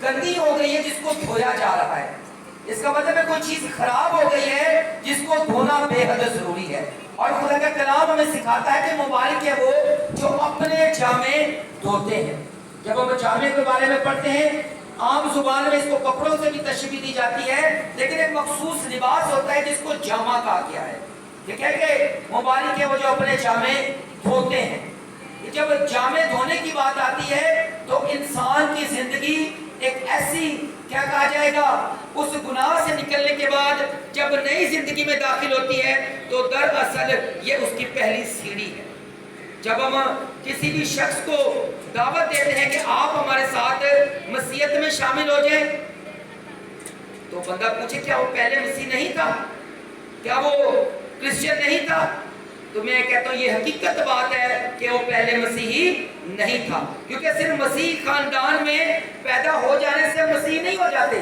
گندی ہو گئی ہے جس کو دھویا جا رہا ہے. اس کا مطلب ہے کوئی چیز خراب ہو گئی ہے جس کو دھونا بے حد ضروری ہے. اور خدا کا کلام ہمیں سکھاتا ہے کہ مبارک ہے وہ جو اپنے جامے دھوتے ہیں. جب ہم جامے کے بارے میں پڑھتے ہیں عام زبان میں اس کو کپڑوں سے بھی تشبیہ دی جاتی ہے، لیکن ایک مخصوص لباس ہوتا ہے جس کو جامہ کہا گیا ہے. ٹھیک ہے کہ مبارک ہے وہ جو اپنے جامے دھوتے ہیں. جب جامے دھونے کی بات آتی ہے تو انسان کی زندگی ایک ایسی کیا کہا جائے گا اس گناہ سے نکلنے کے بعد جب نئی زندگی میں داخل ہوتی ہے تو دراصل یہ اس کی پہلی سیڑھی ہے. جب ہم کسی بھی شخص کو دعوت دیتے ہیں کہ آپ ہمارے ساتھ مسیحیت میں شامل ہو جائیں تو بندہ پوچھے کیا وہ پہلے مسیح نہیں تھا، کیا وہ کرسچن نہیں تھا؟ تو میں کہتا ہوں یہ حقیقت بات ہے کہ وہ پہلے مسیحی نہیں تھا، کیونکہ صرف مسیح خاندان میں پیدا ہو جانے سے مسیح نہیں ہو جاتے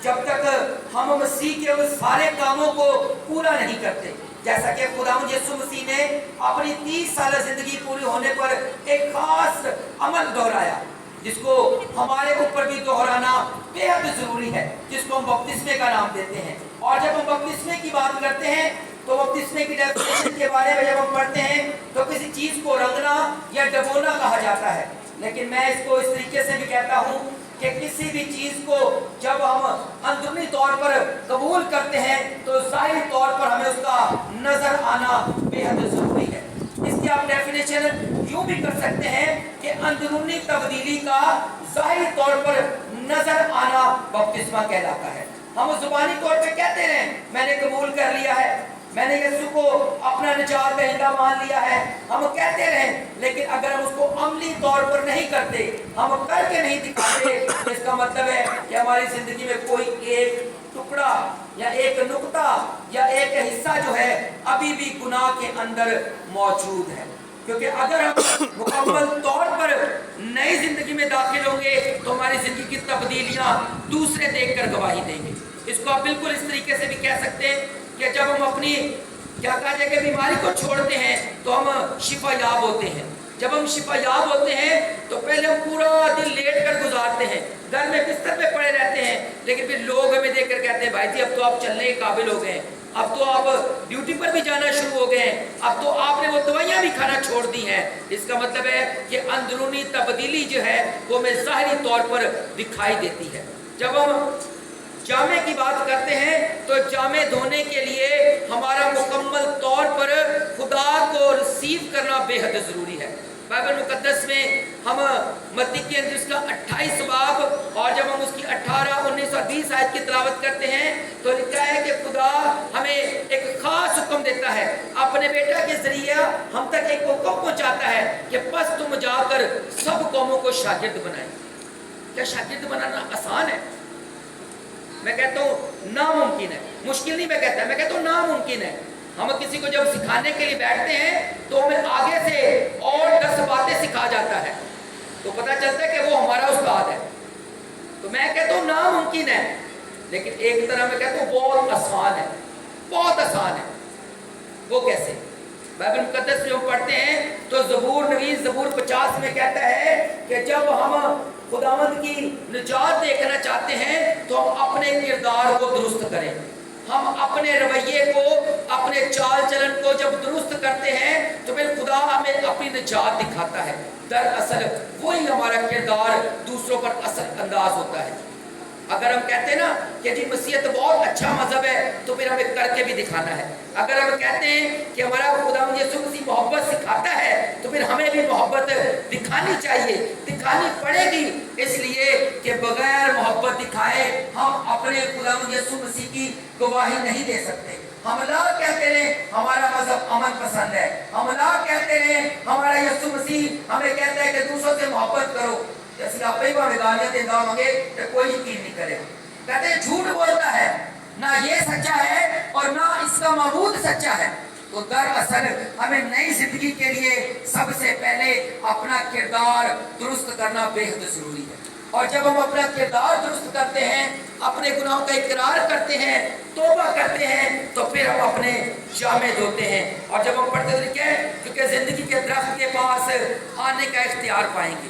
جب تک ہم مسیح کے اس سارے کاموں کو پورا نہیں کرتے. جیسا کہ خداوند یسوع مسیح نے اپنی 30 سالہ زندگی پوری ہونے پر ایک خاص عمل دہرایا جس کو ہمارے اوپر بھی دہرانا بے حد ضروری ہے، جس کو ہم بپتسمے کا نام دیتے ہیں. اور جب ہم بپتسمے کی بات کرتے ہیں تو بپتسمے کی ڈیفینیشن کے بارے میں جب ہم پڑھتے ہیں تو کسی چیز کو رنگنا یا ڈبونا کہا جاتا ہے. لیکن میں اس کو اس طریقے سے بھی کہتا ہوں کہ کسی بھی چیز کو جب ہم اندرونی طور پر قبول کرتے ہیں تو ظاہری طور پر ہمیں اس کا نظر آنا بے حد ضروری ہے. اس کی آپ ڈیفینیشن یوں بھی کر سکتے ہیں کہ اندرونی تبدیلی کا ظاہری طور پر نظر آنا بپتسمہ کہلاتا ہے. ہم زبانی طور پہ کہتے ہیں میں نے قبول کر لیا ہے، میں نے یسوع کو اپنا نجات دہندہ مان لیا ہے، ہم کہتے رہیں، لیکن اگر ہم اس کو عملی طور پر نہیں کرتے، ہم کر کے نہیں دکھاتے، اس کا مطلب ہے کہ ہماری زندگی میں کوئی ایک ٹکڑا یا ایک نقطہ یا ایک حصہ جو ہے ابھی بھی گناہ کے اندر موجود ہے. کیونکہ اگر ہم مکمل طور پر نئی زندگی میں داخل ہوں گے تو ہماری زندگی کی تبدیلیاں دوسرے دیکھ کر گواہی دیں گے. اس کو آپ بالکل اس طریقے سے بھی کہہ سکتے ہیں کہ جب ہم اپنی کیا کہا جائے کہ بیماری کو چھوڑتے ہیں تو ہم شفا یاب ہوتے ہیں. جب ہم شفا یاب ہوتے ہیں تو پہلے ہم پورا دن لیٹ کر گزارتے ہیں، گھر میں بستر پہ پڑے رہتے ہیں، لیکن پھر لوگ ہمیں دیکھ کر کہتے ہیں بھائی جی اب تو آپ چلنے کے قابل ہو گئے ہیں، اب تو آپ ڈیوٹی پر بھی جانا شروع ہو گئے ہیں، اب تو آپ نے وہ دوائیاں بھی کھانا چھوڑ دی ہیں. اس کا مطلب ہے کہ اندرونی تبدیلی جو ہے وہ ہمیں ظاہری طور پر دکھائی دیتی ہے. جب ہم جامے کی بات کرتے ہیں تو جامے دھونے کے لیے ہمارا مکمل طور پر خدا کو ریسیو کرنا بے حد ضروری ہے. بائبل مقدس میں ہم متی کے اندر اس کا 28 باب اور جب ہم اس کی 18، 19 اور 20 آیت کی تلاوت کرتے ہیں تو لکھا ہے کہ خدا ہمیں ایک خاص حکم دیتا ہے، اپنے بیٹا کے ذریعے ہم تک ایک حکم پہنچاتا ہے کہ بس تم جا کر سب قوموں کو شاگرد بنائیں. کیا شاگرد بنانا آسان ہے؟ میں کہتا ہوں ناممکن ہے. مشکل نہیں میں کہتا ہوں ناممکن ہے. ہم کسی کو جب سکھانے کے لیے بیٹھتے ہیں تو ہمیں آگے سے اور 10 باتیں سکھا جاتا ہے تو پتہ چلتا ہے کہ وہ ہمارا استاد ہے. تو میں کہتا ہوں ناممکن ہے، لیکن ایک طرح میں کہتا ہوں بہت آسان ہے، بہت آسان ہے. وہ کیسے؟ بائبل مقدس میں ہم پڑھتے ہیں تو نویس زبور 50 میں کہتا ہے کہ جب ہم خداوند کی نجات دیکھنا چاہتے ہیں تو ہم اپنے کردار کو درست کریں. ہم اپنے رویے کو، اپنے چال چلن کو جب درست کرتے ہیں تو پھر خدا ہمیں اپنی نجات دکھاتا ہے. دراصل وہی ہمارا کردار دوسروں پر اثر انداز ہوتا ہے. اگر ہم کہتے ہیں نا کہ جی مسیحیت بہت اچھا مذہب ہے تو پھر ہمیں کر کے بھی دکھانا ہے. اگر ہم کہتے ہیں کہ ہمارا خداوند یسوع مسیح محبت سکھاتا ہے تو پھر ہمیں بھی محبت دکھانی چاہیے، دکھانی پڑے گی، اس لیے کہ بغیر محبت دکھائے ہم اپنے خداوند یسوع مسیح کی گواہی نہیں دے سکتے. ہم لا کہتے ہیں ہمارا مذہب امن پسند ہے، ہم لا کہتے ہیں ہمارا یسوع مسیح ہمیں کہتا ہے کہ دوسروں سے محبت کرو، جیسے آپ ہی گالیاں دینا ہوں گے کہ کوئی یقین نہیں کرے. کہتے ہیں جھوٹ بولتا ہے، نہ یہ سچا ہے اور نہ اس کا معبود سچا ہے. تو دراصل ہمیں نئی زندگی کے لیے سب سے پہلے اپنا کردار درست کرنا بے حد ضروری ہے. اور جب ہم اپنا کردار درست کرتے ہیں، اپنے گناہوں کا اقرار کرتے ہیں، توبہ کرتے ہیں، تو پھر ہم اپنے جامے دھوتے ہیں. اور جب ہم پڑھتے ہیں کیونکہ زندگی کے درخت کے پاس آنے کا اختیار پائیں گے.